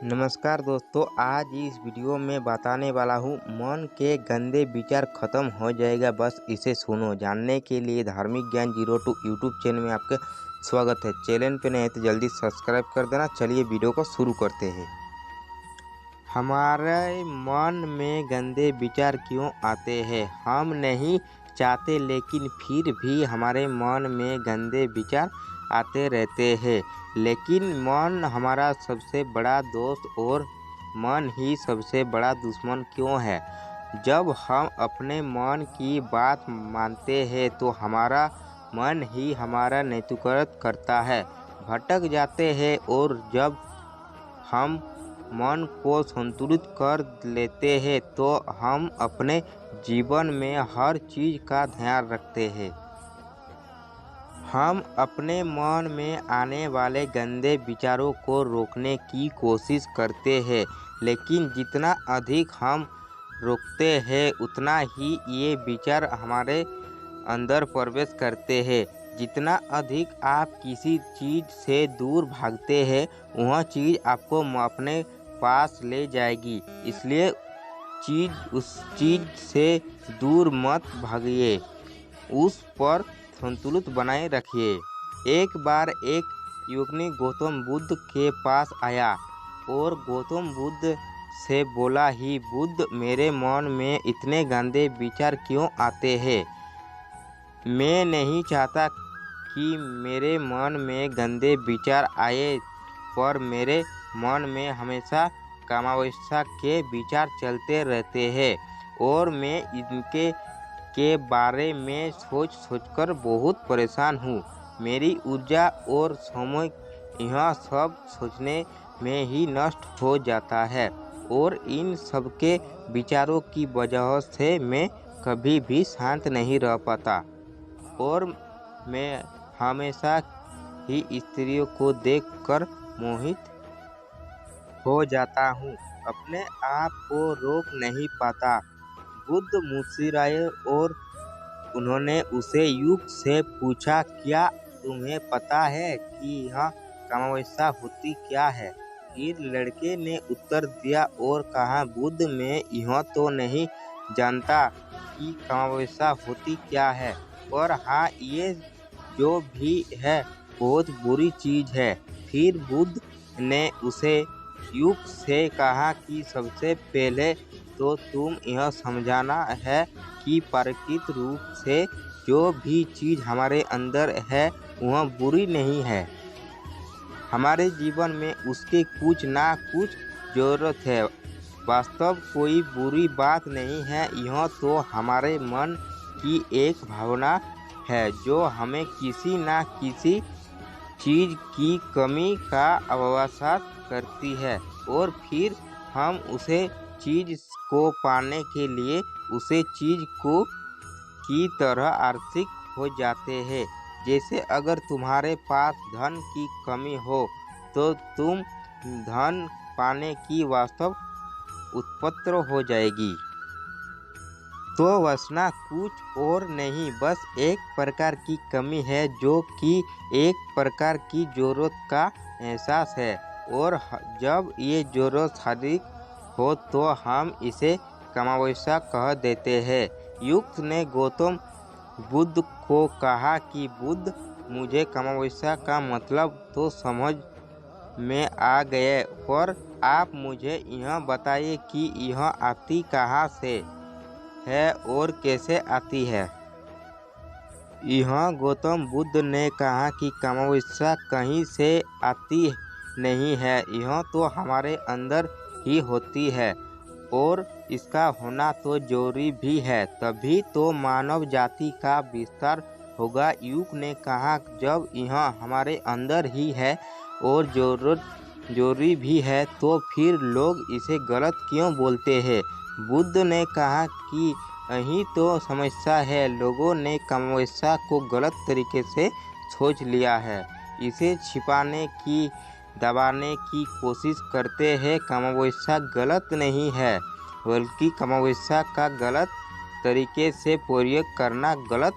नमस्कार दोस्तों, आज इस वीडियो में बताने वाला हूँ मन के गंदे विचार खत्म हो जाएगा, बस इसे सुनो। जानने के लिए धार्मिक ज्ञान 02 यूट्यूब चैनल में आपका स्वागत है। चैनल पे नए तो जल्दी सब्सक्राइब कर देना। चलिए वीडियो को शुरू करते हैं। हमारे मन में गंदे विचार क्यों आते हैं? हम नहीं चाहते, लेकिन फिर भी हमारे मन में गंदे विचार आते रहते हैं। लेकिन मन हमारा सबसे बड़ा दोस्त और मन ही सबसे बड़ा दुश्मन क्यों है? जब हम अपने मन की बात मानते हैं तो हमारा मन ही हमारा नेतृत्व करता है। भटक जाते हैं, और जब हम मन को संतुलित कर लेते हैं तो हम अपने जीवन में हर चीज़ का ध्यान रखते हैं। हम अपने मन में आने वाले गंदे विचारों को रोकने की कोशिश करते हैं, लेकिन जितना अधिक हम रोकते हैं उतना ही ये विचार हमारे अंदर प्रवेश करते हैं। जितना अधिक आप किसी चीज़ से दूर भागते हैं, वह चीज़ आपको अपने पास ले जाएगी। इसलिए उस चीज़ से दूर मत भागिए, उस पर संतुलित बनाए रखिए। एक बार एक युवक गौतम बुद्ध के पास आया और गौतम बुद्ध से बोला, ही बुद्ध, मेरे मन में इतने गंदे विचार क्यों आते हैं? मैं नहीं चाहता कि मेरे मन में गंदे विचार आए, पर मेरे मन में हमेशा कामावस्था के विचार चलते रहते हैं और मैं इनके बारे में सोचकर बहुत परेशान हूँ। मेरी ऊर्जा और समय यह सब सोचने में ही नष्ट हो जाता है, और इन सब के विचारों की वजह से मैं कभी भी शांत नहीं रह पाता, और मैं हमेशा ही स्त्रियों को देखकर मोहित हो जाता हूँ, अपने आप को रोक नहीं पाता। बुद्ध मुस्कुराए और उन्होंने उसे युग से पूछा, क्या तुम्हें पता है कि यह कामावस्था होती क्या है? फिर लड़के ने उत्तर दिया और कहा, बुद्ध, मैं यह तो नहीं जानता कि कामावस्था होती क्या है, पर हाँ, ये जो भी है बहुत बुरी चीज़ है। फिर बुद्ध ने उसे युग से कहा कि सबसे पहले तो तुम यह समझाना है कि प्राकृतिक रूप से जो भी चीज़ हमारे अंदर है वह बुरी नहीं है। हमारे जीवन में उसके कुछ ना कुछ ज़रूरत है। वास्तव कोई बुरी बात नहीं है, यह तो हमारे मन की एक भावना है जो हमें किसी न किसी चीज़ की कमी का एहसास करती है, और फिर हम उसे चीज़ को पाने के लिए उसे चीज़ को की तरह आर्थिक हो जाते हैं। जैसे अगर तुम्हारे पास धन की कमी हो तो तुम धन पाने की वास्तव उत्पत्र हो जाएगी। तो वासना कुछ और नहीं, बस एक प्रकार की कमी है जो कि एक प्रकार की ज़रूरत का एहसास है, और जब ये ज़रूरत शारीरिक हो तो हम इसे कामावस्था कह देते हैं। युक्त ने गौतम बुद्ध को कहा कि बुद्ध, मुझे कामावस्था का मतलब तो समझ में आ गए, पर आप मुझे यह बताइए कि यह आती कहाँ से है और कैसे आती है। यह गौतम बुद्ध ने कहा कि कामावस्था कहीं से आती नहीं है, यह तो हमारे अंदर ही होती है, और इसका होना तो जरूरी भी है, तभी तो मानव जाति का विस्तार होगा। युग ने कहा, जब यह हमारे अंदर ही है और जरूरी भी है तो फिर लोग इसे गलत क्यों बोलते हैं? बुद्ध ने कहा कि यही तो समस्या है, लोगों ने कामावस्था को गलत तरीके से सोच लिया है, इसे छिपाने की दबाने की कोशिश करते हैं। कामावस्था गलत नहीं है, बल्कि कामावस्था का गलत तरीके से प्रयोग करना गलत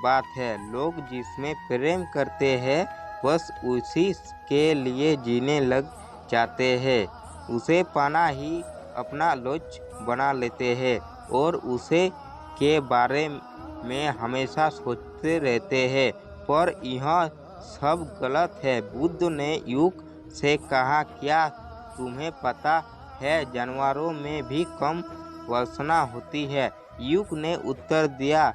बात है। लोग जिसमें प्रेम करते हैं बस उसी के लिए जीने लग जाते हैं। उसे पाना ही अपना लक्ष्य बना लेते हैं और उसे के बारे में हमेशा सोचते रहते हैं, पर यह सब गलत है। बुद्ध ने युग से कहा, क्या तुम्हें पता है जानवरों में भी कम वासना होती है? युग ने उत्तर दिया,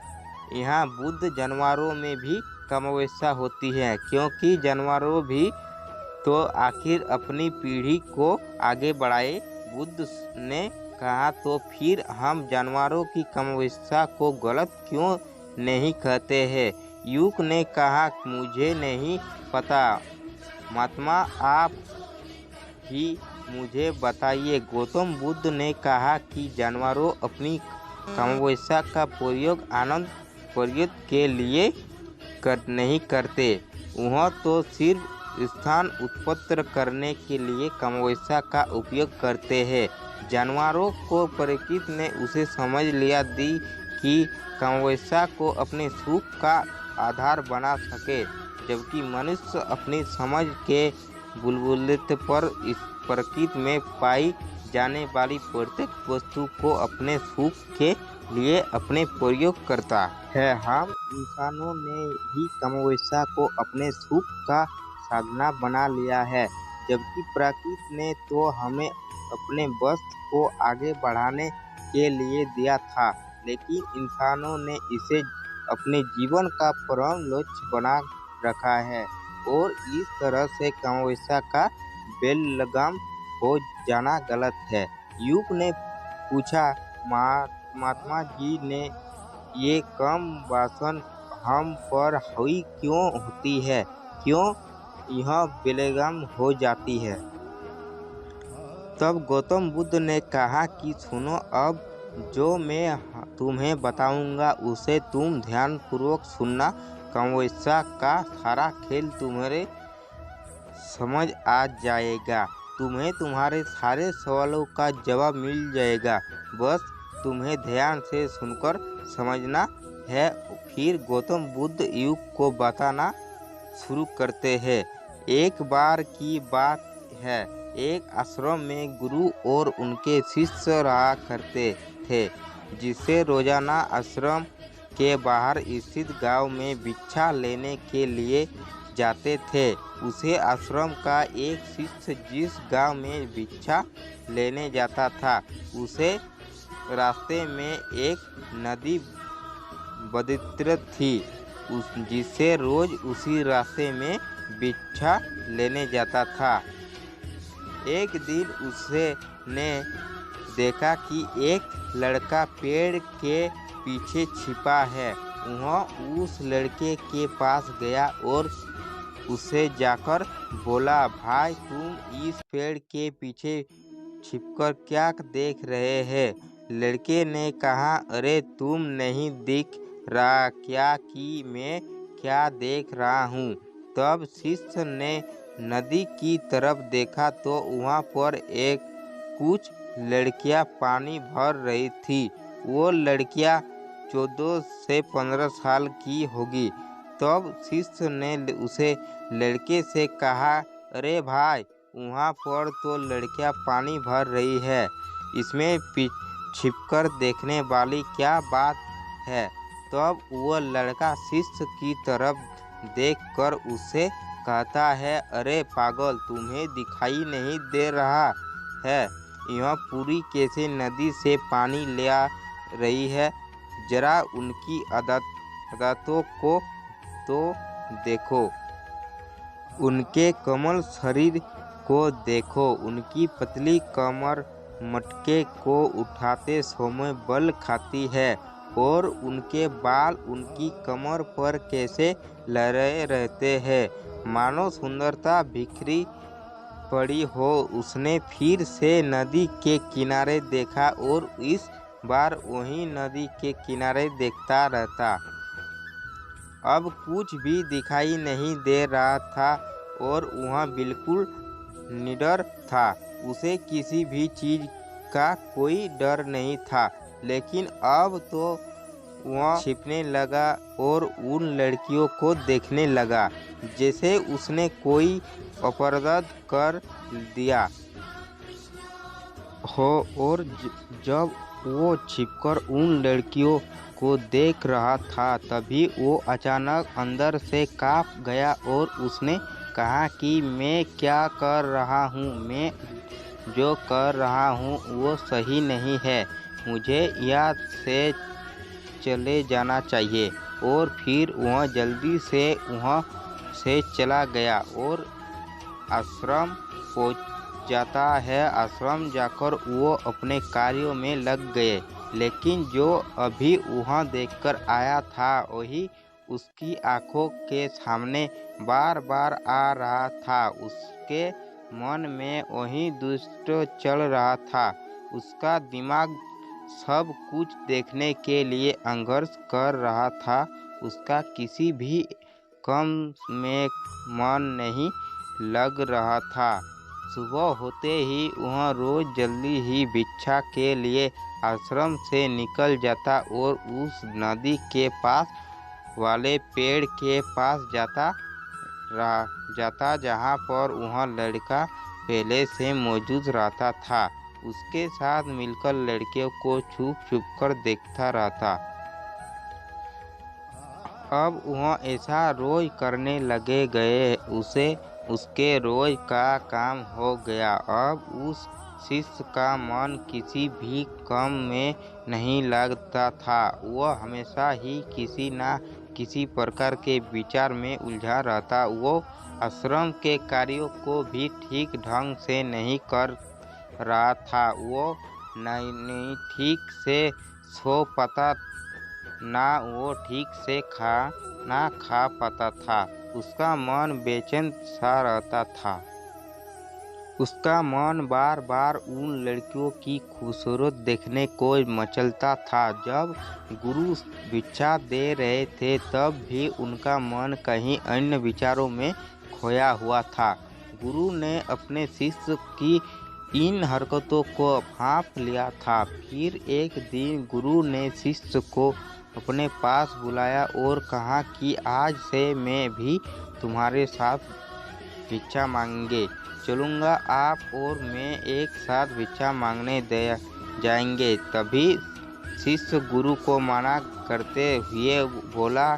यहाँ बुद्ध जानवरों में भी कम वासना होती है, क्योंकि जानवरों भी तो आखिर अपनी पीढ़ी को आगे बढ़ाए। बुद्ध ने कहा, तो फिर हम जानवरों की कमवस्या को गलत क्यों नहीं कहते हैं? युग ने कहा, मुझे नहीं पता महात्मा, आप ही मुझे बताइए। गौतम बुद्ध ने कहा कि जानवरों अपनी कमवस्या का प्रयोग आनंद प्रयोग के लिए नहीं करते, वह तो सिर्फ स्थान उत्पन्न करने के लिए कमवस्या का उपयोग करते हैं। जानवरों को प्रकृति ने उसे समझ लिया दी कि कमवस्या को अपने सुख का आधार बना सके, जबकि मनुष्य अपनी समझ के बुलबुलते पर इस प्रकृति में पाई जाने वाली प्रत्येक वस्तु को अपने सुख के लिए अपने प्रयोग करता है। हम इंसानों ने ही कमवस्या को अपने सुख का साधना बना लिया है, जबकि प्रकृति ने तो हमें अपने वस्तु को आगे बढ़ाने के लिए दिया था, लेकिन इंसानों ने इसे अपने जीवन का परम लक्ष्य बना रखा है और इस तरह से कमवस्या का बेलगाम हो जाना गलत है। युग ने पूछा, महात्मा जी ने ये कम वासन हम पर हुई क्यों होती है, क्यों यह बेलगाम हो जाती है? तब गौतम बुद्ध ने कहा कि सुनो, अब जो मैं तुम्हें बताऊंगा उसे तुम ध्यानपूर्वक सुनना। कमवस्या का सारा खेल तुम्हारे समझ आ जाएगा, तुम्हें तुम्हारे सारे सवालों का जवाब मिल जाएगा, बस तुम्हें ध्यान से सुनकर समझना है। फिर गौतम बुद्ध युग को बताना शुरू करते हैं। एक बार की बात है, एक आश्रम में गुरु और उनके शिष्य रहा करते थे, जिसे रोजाना आश्रम के बाहर स्थित गांव में भिक्षा लेने के लिए जाते थे। उसे आश्रम का एक शिष्य जिस गांव में भिक्षा लेने जाता था, उसे रास्ते में एक नदी बदती थी, जिससे रोज उसी रास्ते में भिक्षा लेने जाता था। एक दिन उसने देखा कि एक लड़का पेड़ के पीछे छिपा है। वह उस लड़के के पास गया और उसे जाकर बोला, भाई तुम इस पेड़ के पीछे छिपकर क्या देख रहे हैं? लड़के ने कहा, अरे तुम नहीं दिख रहा क्या कि मैं क्या देख रहा हूँ? तब शिष्य ने नदी की तरफ देखा तो वहाँ पर कुछ लड़कियाँ पानी भर रही थी। वो लड़कियाँ 14 से 15 साल की होगी। तब शिष्य ने उसे लड़के से कहा, अरे भाई, वहाँ पर तो लड़कियाँ पानी भर रही है, इसमें छिपकर देखने वाली क्या बात है? तब वो लड़का शिष्य की तरफ देखकर उससे कहता है, अरे पागल, तुम्हें दिखाई नहीं दे रहा है यह पूरी कैसे नदी से पानी ले आ रही है? जरा उनकी आदतों को तो देखो, उनके कोमल शरीर को देखो, उनकी पतली कमर मटके को उठाते समय बल खाती है और उनके बाल उनकी कमर पर कैसे लहरे रहते हैं, मानो सुंदरता बिखरी पड़ी हो। उसने फिर से नदी के किनारे देखा और इस बार वही नदी के किनारे देखता रहता। अब कुछ भी दिखाई नहीं दे रहा था और वह बिल्कुल निडर था। उसे किसी भी चीज़ का कोई डर नहीं था, लेकिन अब तो वह छिपने लगा और उन लड़कियों को देखने लगा जैसे उसने कोई अपराध कर दिया। हो। और जब वो छिपकर उन लड़कियों को देख रहा था तभी वो अचानक अंदर से कांप गया और उसने कहा कि मैं क्या कर रहा हूँ, मैं जो कर रहा हूँ वो सही नहीं है, मुझे यहाँ से चले जाना चाहिए। और फिर वह जल्दी से वहाँ से चला गया और आश्रम पहुँच जाता है। आश्रम जाकर वो अपने कार्यों में लग गए, लेकिन जो अभी वहाँ देखकर आया था वही उसकी आंखों के सामने बार बार आ रहा था। उसके मन में वही दुष्ट चल रहा था। उसका दिमाग सब कुछ देखने के लिए संघर्ष कर रहा था। उसका किसी भी काम में मन नहीं लग रहा था। सुबह होते ही वह रोज जल्दी ही भिक्षा के लिए आश्रम से निकल जाता और उस नदी के पास वाले पेड़ के पास जाता जहाँ पर वह लड़का पहले से मौजूद रहता था। उसके साथ मिलकर लड़कियों को छुप छुप कर देखता रहता। अब वह ऐसा रोज करने लगे गए, उसके रोज का काम हो गया। अब उस शिष्य का मन किसी भी काम में नहीं लगता था। वह हमेशा ही किसी न किसी प्रकार के विचार में उलझा रहता। वो आश्रम के कार्यों को भी ठीक ढंग से नहीं कर रहा था। वो नहीं ठीक से सो पाता, ना वो ठीक से खाना खा पाता था। उसका मन बेचैन सा रहता था। उसका मन बार बार उन लड़कियों की खूबसूरत देखने को मचलता था। जब गुरु भिक्षा दे रहे थे तब भी उनका मन कहीं अन्य विचारों में खोया हुआ था। गुरु ने अपने शिष्य की इन हरकतों को भांप लिया था। फिर एक दिन गुरु ने शिष्य को अपने पास बुलाया और कहा कि आज से मैं भी तुम्हारे साथ भिक्षा मांगने चलूँगा। आप और मैं एक साथ भिक्षा मांगने जाएंगे। तभी शिष्य गुरु को मना करते हुए बोला,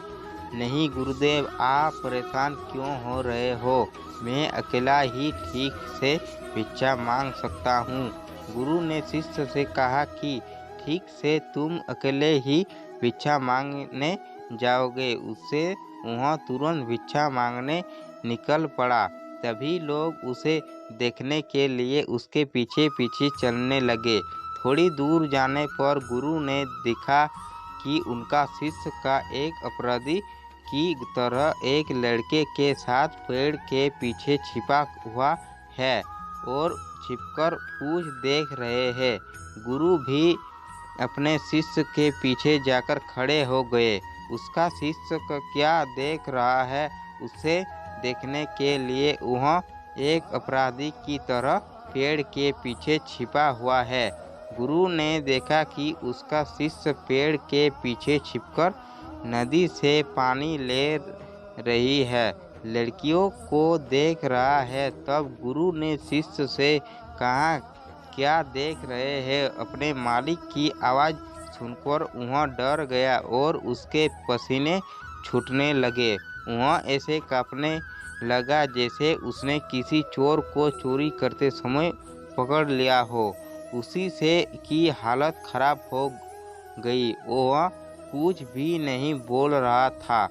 नहीं गुरुदेव, आप परेशान क्यों हो रहे हो? मैं अकेला ही ठीक से भिक्षा मांग सकता हूँ। गुरु ने शिष्य से कहा कि ठीक से तुम अकेले ही भिक्षा मांगने जाओगे। उससे वह तुरंत भिक्षा मांगने निकल पड़ा। तभी लोग उसे देखने के लिए उसके पीछे पीछे चलने लगे। थोड़ी दूर जाने पर गुरु ने देखा कि उनका शिष्य का एक अपराधी की तरह एक लड़के के साथ पेड़ के पीछे छिपा हुआ है और छिपकर कुछ देख रहे हैं। गुरु भी अपने शिष्य के पीछे जाकर खड़े हो गए। उसका शिष्य क्या देख रहा है उसे देखने के लिए वह एक अपराधी की तरह पेड़ के पीछे छिपा हुआ है। गुरु ने देखा कि उसका शिष्य पेड़ के पीछे छिपकर नदी से पानी ले रही है, लड़कियों को देख रहा है। तब गुरु ने शिष्य से कहा, क्या देख रहे हैं? अपने मालिक की आवाज़ सुनकर वह डर गया और उसके पसीने छूटने लगे। वह ऐसे कांपने लगा जैसे उसने किसी चोर को चोरी करते समय पकड़ लिया हो। उसी से की हालत खराब हो गई। वह कुछ भी नहीं बोल रहा था।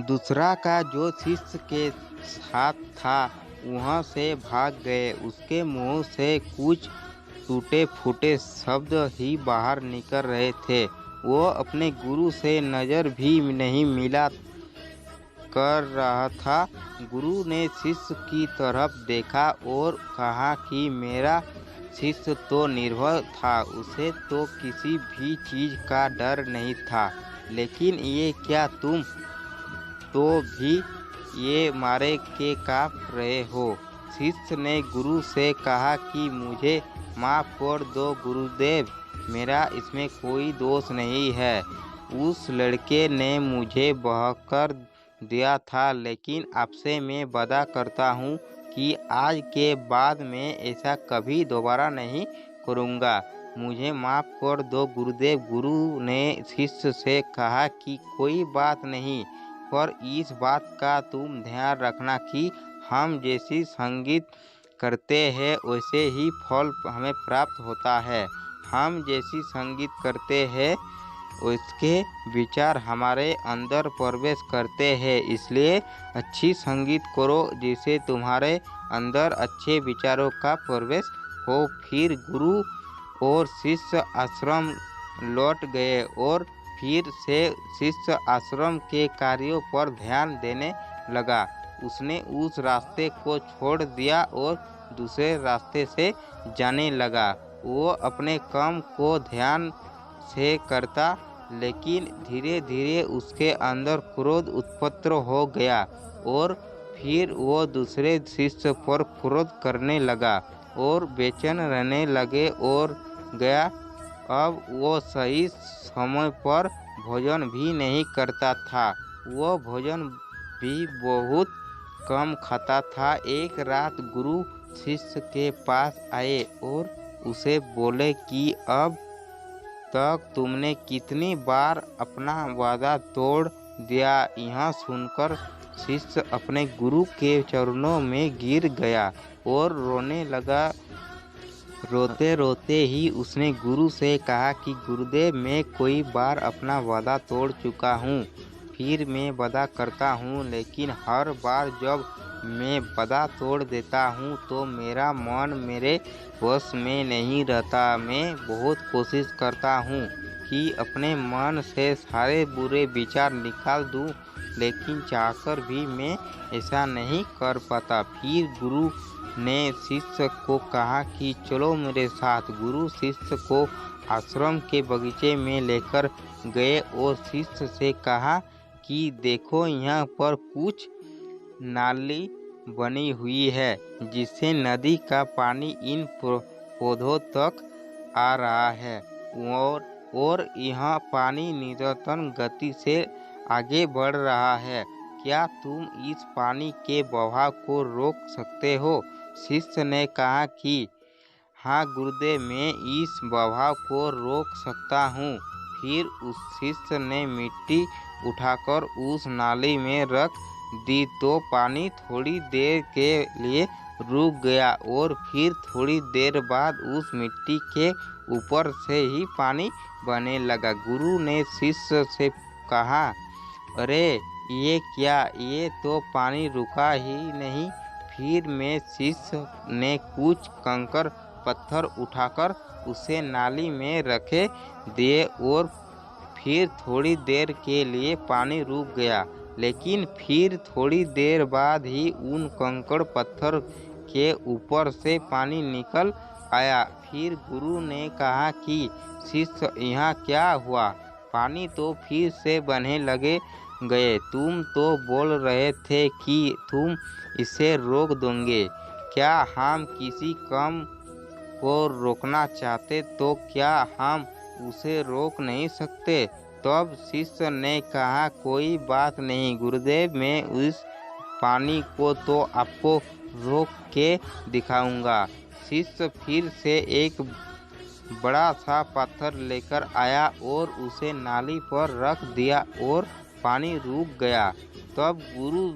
दूसरा का जो शिष्य के साथ था वहाँ से भाग गए। उसके मुंह से कुछ टूटे फूटे शब्द ही बाहर निकल रहे थे। वो अपने गुरु से नज़र भी नहीं मिला कर रहा था। गुरु ने शिष्य की तरफ देखा और कहा कि मेरा शिष्य तो निर्भय था, उसे तो किसी भी चीज़ का डर नहीं था, लेकिन ये क्या तुम तो भी ये मारे के काँप रहे हो? शिष्य ने गुरु से कहा कि मुझे माफ़ कर दो गुरुदेव, मेरा इसमें कोई दोष नहीं है। उस लड़के ने मुझे बहकर दिया था, लेकिन आपसे मैं वादा करता हूँ कि आज के बाद मैं ऐसा कभी दोबारा नहीं करूँगा, मुझे माफ़ कर दो गुरुदेव। गुरु ने शिष्य से कहा कि कोई बात नहीं, पर इस बात का तुम ध्यान रखना कि हम जैसी संगीत करते हैं वैसे ही फल हमें प्राप्त होता है। हम जैसी संगीत करते हैं उसके विचार हमारे अंदर प्रवेश करते हैं, इसलिए अच्छी संगीत करो जिससे तुम्हारे अंदर अच्छे विचारों का प्रवेश हो। फिर गुरु और शिष्य आश्रम लौट गए और फिर से शिष्य आश्रम के कार्यों पर ध्यान देने लगा। उसने उस रास्ते को छोड़ दिया और दूसरे रास्ते से जाने लगा। वो अपने काम को ध्यान से करता, लेकिन धीरे धीरे उसके अंदर क्रोध उत्पन्न हो गया और फिर वो दूसरे शिष्य पर क्रोध करने लगा और बेचैन रहने लगे और गया। अब वो सही समय पर भोजन भी नहीं करता था, वो भोजन भी बहुत कम खाता था। एक रात गुरु शिष्य के पास आए और उसे बोले कि अब तक तुमने कितनी बार अपना वादा तोड़ दिया। यह सुनकर शिष्य अपने गुरु के चरणों में गिर गया और रोने लगा। रोते रोते ही उसने गुरु से कहा कि गुरुदेव, मैं कई बार अपना वादा तोड़ चुका हूँ, फिर मैं वादा करता हूँ, लेकिन हर बार जब मैं वादा तोड़ देता हूँ तो मेरा मन मेरे वश में नहीं रहता। मैं बहुत कोशिश करता हूँ कि अपने मन से सारे बुरे विचार निकाल दूँ, लेकिन चाहकर भी मैं ऐसा नहीं कर पाता। फिर गुरु ने शिष्य को कहा कि चलो मेरे साथ। गुरु शिष्य को आश्रम के बगीचे में लेकर गए और शिष्य से कहा कि देखो, यहाँ पर कुछ नाली बनी हुई है जिससे नदी का पानी इन पौधों तक आ रहा है और यह पानी निरंतर गति से आगे बढ़ रहा है। क्या तुम इस पानी के बहाव को रोक सकते हो? शिष्य ने कहा कि हाँ गुरुदेव, मैं इस बहाव को रोक सकता हूँ। फिर उस शिष्य ने मिट्टी उठाकर उस नाली में रख दी तो पानी थोड़ी देर के लिए रुक गया और फिर थोड़ी देर बाद उस मिट्टी के ऊपर से ही पानी बहने लगा। गुरु ने शिष्य से कहा, अरे ये क्या, ये तो पानी रुका ही नहीं। फिर में शिष्य ने कुछ कंकड़ पत्थर उठाकर उसे नाली में रखे दिए और फिर थोड़ी देर के लिए पानी रुक गया, लेकिन फिर थोड़ी देर बाद ही उन कंकड़ पत्थर के ऊपर से पानी निकल आया। फिर गुरु ने कहा कि शिष्य, यहाँ क्या हुआ? पानी तो फिर से बहने लगे गए। तुम तो बोल रहे थे कि तुम इसे रोक दोगे। क्या हम किसी काम को रोकना चाहते तो क्या हम उसे रोक नहीं सकते? तब शिष्य ने कहा, कोई बात नहीं गुरुदेव, मैं उस पानी को तो आपको रोक के दिखाऊंगा। शिष्य फिर से एक बड़ा सा पत्थर लेकर आया और उसे नाली पर रख दिया और पानी रुक गया। तब गुरु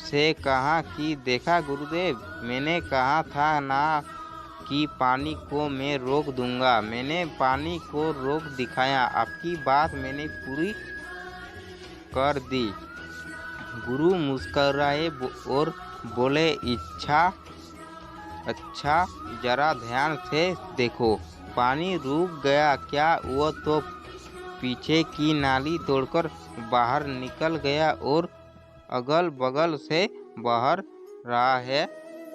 से कहा कि देखा गुरुदेव, मैंने कहा था ना कि पानी को मैं रोक दूंगा। मैंने पानी को रोक दिखाया, आपकी बात मैंने पूरी कर दी। गुरु मुस्कुराए और बोले, अच्छा जरा ध्यान से देखो, पानी रुक गया क्या? वो तो पीछे की नाली तोड़कर बाहर निकल गया और अगल बगल से बह रहा है।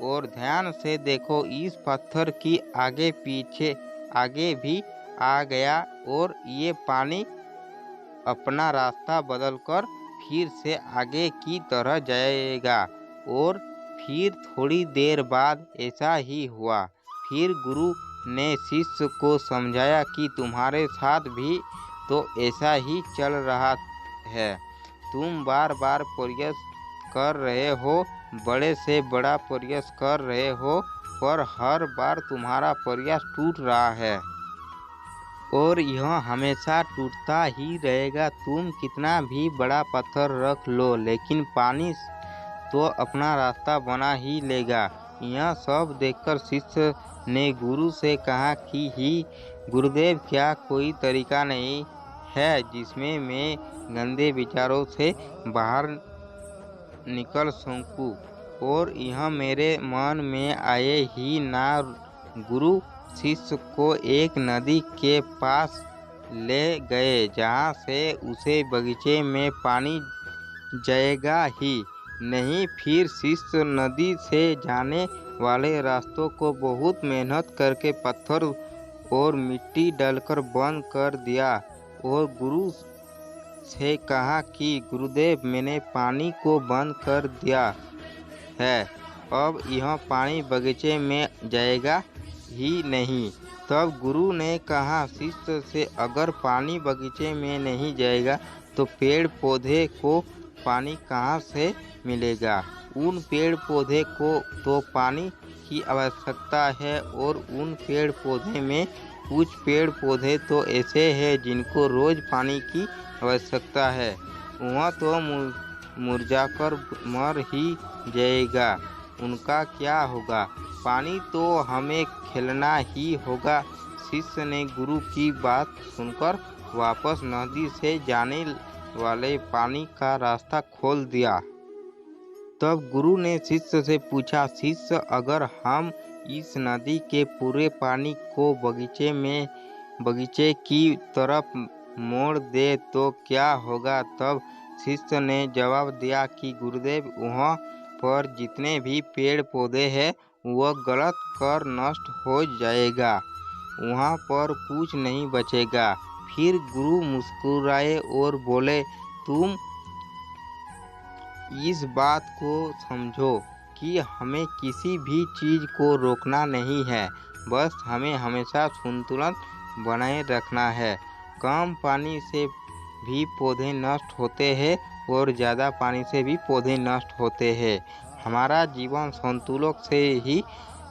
और ध्यान से देखो, इस पत्थर की आगे पीछे आगे भी आ गया और ये पानी अपना रास्ता बदलकर फिर से आगे की तरह जाएगा। और फिर थोड़ी देर बाद ऐसा ही हुआ। फिर गुरु ने शिष्य को समझाया कि तुम्हारे साथ भी तो ऐसा ही चल रहा है। तुम बार बार प्रयास कर रहे हो बड़े से बड़ा प्रयास कर रहे हो, पर हर बार तुम्हारा प्रयास टूट रहा है और यह हमेशा टूटता ही रहेगा। तुम कितना भी बड़ा पत्थर रख लो, लेकिन पानी तो अपना रास्ता बना ही लेगा। यह सब देखकर शिष्य ने गुरु से कहा कि ही गुरुदेव, क्या कोई तरीका नहीं है जिसमें मैं गंदे विचारों से बाहर निकल सकूं और यह मेरे मन में आए ही ना। गुरु शिष्य को एक नदी के पास ले गए, जहाँ से उसे बगीचे में पानी जाएगा ही नहीं। फिर शिष्य नदी से जाने वाले रास्तों को बहुत मेहनत करके पत्थर और मिट्टी डालकर बंद कर दिया और गुरु से कहा कि गुरुदेव, मैंने पानी को बंद कर दिया है, अब यह पानी बगीचे में जाएगा ही नहीं। तब गुरु ने कहा शिष्य से, अगर पानी बगीचे में नहीं जाएगा तो पेड़ पौधे को पानी कहाँ से मिलेगा? उन पेड़ पौधे को तो पानी की आवश्यकता है और उन पेड़ पौधे में कुछ पेड़ पौधे तो ऐसे हैं जिनको रोज पानी की आवश्यकता है, वह तो मुरझाकर मर ही जाएगा, उनका क्या होगा? पानी तो हमें खिलाना ही होगा। शिष्य ने गुरु की बात सुनकर वापस नदी से जाने वाले पानी का रास्ता खोल दिया। तब गुरु ने शिष्य से पूछा, शिष्य, अगर हम इस नदी के पूरे पानी को बगीचे की तरफ मोड़ दे तो क्या होगा? तब शिष्य ने जवाब दिया कि गुरुदेव, वहाँ पर जितने भी पेड़ पौधे हैं वह गलत कर नष्ट हो जाएगा, वहाँ पर कुछ नहीं बचेगा। फिर गुरु मुस्कुराए और बोले, तुम इस बात को समझो कि हमें किसी भी चीज़ को रोकना नहीं है, बस हमें हमेशा संतुलन बनाए रखना है। कम पानी से भी पौधे नष्ट होते हैं और ज़्यादा पानी से भी पौधे नष्ट होते हैं। हमारा जीवन संतुलन से ही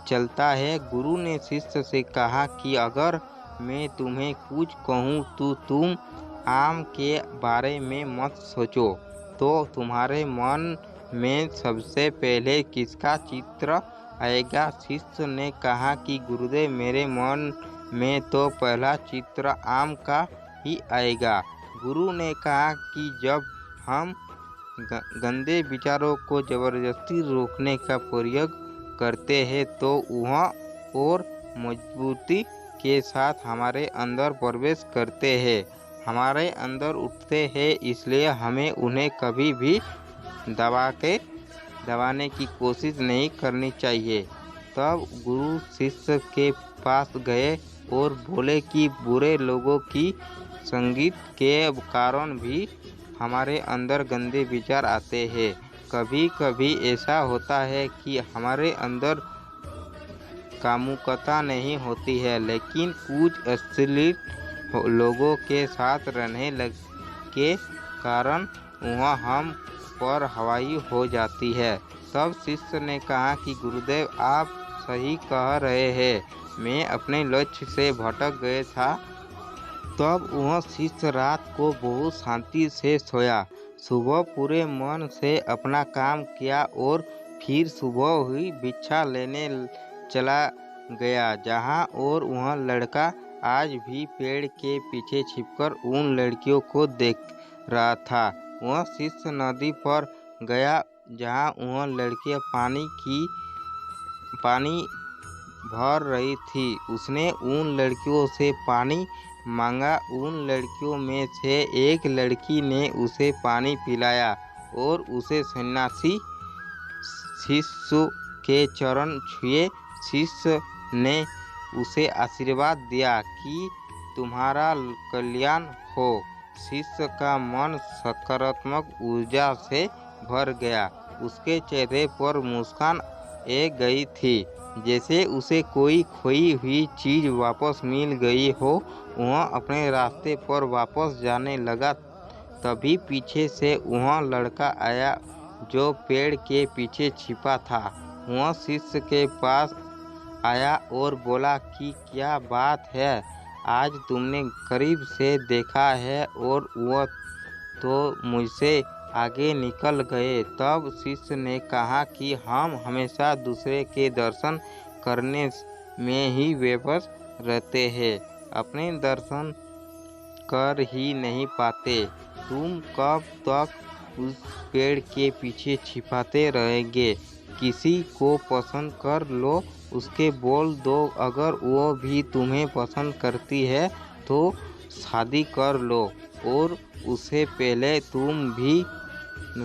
चलता है। गुरु ने शिष्य से कहा कि अगर मैं तुम्हें कुछ कहूँ तो तुम आम के बारे में मत सोचो, तो तुम्हारे मन में सबसे पहले किसका चित्र आएगा? शिष्य ने कहा कि गुरुदेव, मेरे मन में तो पहला चित्र आम का ही आएगा। गुरु ने कहा कि जब हम गंदे विचारों को जबरदस्ती रोकने का प्रयोग करते हैं तो वह और मजबूती के साथ हमारे अंदर प्रवेश करते हैं, हमारे अंदर उठते हैं। इसलिए हमें उन्हें कभी भी दबाने की कोशिश नहीं करनी चाहिए। तब गुरु शिष्य के पास गए और बोले कि बुरे लोगों की संगत के कारण भी हमारे अंदर गंदे विचार आते हैं। कभी कभी ऐसा होता है कि हमारे अंदर कामुकता नहीं होती है, लेकिन कुछ अश्लील लोगों के साथ रहने के कारण वह हम पर हावी हो जाती है। तब शिष्य ने कहा कि गुरुदेव, आप सही कह रहे हैं, मैं अपने लक्ष्य से भटक गया था। तब वह शिष्य रात को बहुत शांति से सोया। सुबह पूरे मन से अपना काम किया और फिर सुबह हुई भिक्षा लेने चला गया, जहाँ और वह लड़का आज भी पेड़ के पीछे छिपकर उन लड़कियों को देख रहा था। वह शिष्य नदी पर गया, जहाँ वह लड़कियाँ पानी भर रही थी। उसने उन लड़कियों से पानी मांगा। उन लड़कियों में से एक लड़की ने उसे पानी पिलाया और उसे सन्यासी शिष्य के चरण छुए। शिष्य ने उसे आशीर्वाद दिया कि तुम्हारा कल्याण हो। शिष्य का मन सकारात्मक ऊर्जा से भर गया। उसके चेहरे पर मुस्कान आ गई थी, जैसे उसे कोई खोई हुई चीज़ वापस मिल गई हो। वह अपने रास्ते पर वापस जाने लगा, तभी पीछे से वह लड़का आया जो पेड़ के पीछे छिपा था वह शिष्य के पास आया और बोला कि क्या बात है, आज तुमने करीब से देखा है और वह तो मुझसे आगे निकल गए। तब शिष्य ने कहा कि हम हमेशा दूसरे के दर्शन करने में ही व्यस्त रहते हैं, अपने दर्शन कर ही नहीं पाते। तुम कब तक उस पेड़ के पीछे छिपाते रहेंगे? किसी को पसंद कर लो, उसके बोल दो, अगर वो भी तुम्हें पसंद करती है तो शादी कर लो और उससे पहले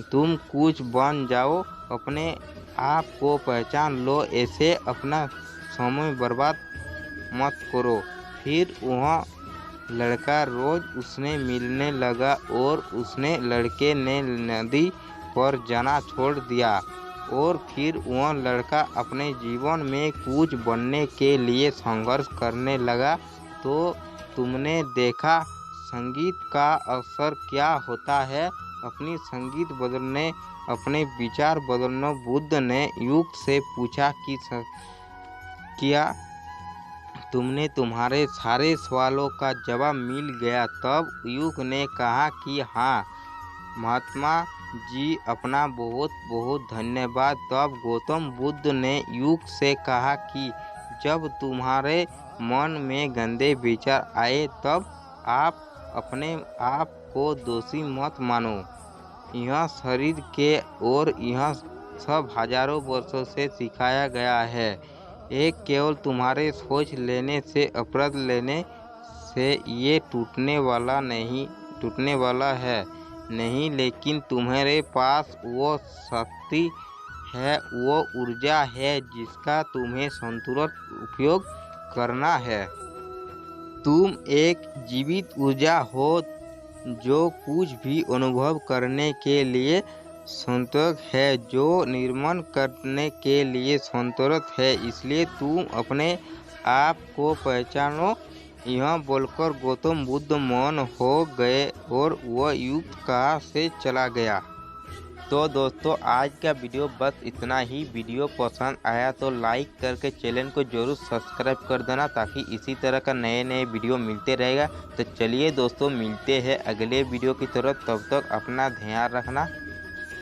तुम कुछ बन जाओ, अपने आप को पहचान लो, ऐसे अपना समय बर्बाद मत करो। फिर वह लड़का रोज उसने मिलने लगा और उसने लड़के ने नदी पर जाना छोड़ दिया और फिर वह लड़का अपने जीवन में कुछ बनने के लिए संघर्ष करने लगा। तो तुमने देखा संगीत का असर क्या होता है, अपनी संगीत बदलने, अपने विचार बदलने। बुद्ध ने युग से पूछा कि क्या तुमने तुम्हारे सारे सवालों का जवाब मिल गया? तब युग ने कहा कि हाँ महात्मा जी, अपना बहुत बहुत धन्यवाद। तब गौतम बुद्ध ने युग से कहा कि जब तुम्हारे मन में गंदे विचार आए तब आप अपने आप को दोषी मत मानो। यह शरीर के और यह सब हजारों वर्षों से सिखाया गया है। एक केवल तुम्हारे सोच लेने से, अपराध लेने से ये टूटने वाला है नहीं, लेकिन तुम्हारे पास वो शक्ति है, वो ऊर्जा है जिसका तुम्हें संतुलित उपयोग करना है। तुम एक जीवित ऊर्जा हो जो कुछ भी अनुभव करने के लिए संतोष है, जो निर्माण करने के लिए संतोष है। इसलिए तुम अपने आप को पहचानो। यह बोलकर गौतम बुद्ध मौन हो गए और वह युग कहाँ से चला गया। तो दोस्तों आज का वीडियो बस इतना ही। वीडियो पसंद आया तो लाइक करके चैनल को जरूर सब्सक्राइब कर देना ताकि इसी तरह का नए वीडियो मिलते रहेगा। तो चलिए दोस्तों मिलते हैं अगले वीडियो की तरफ, तब तक अपना ध्यान रखना।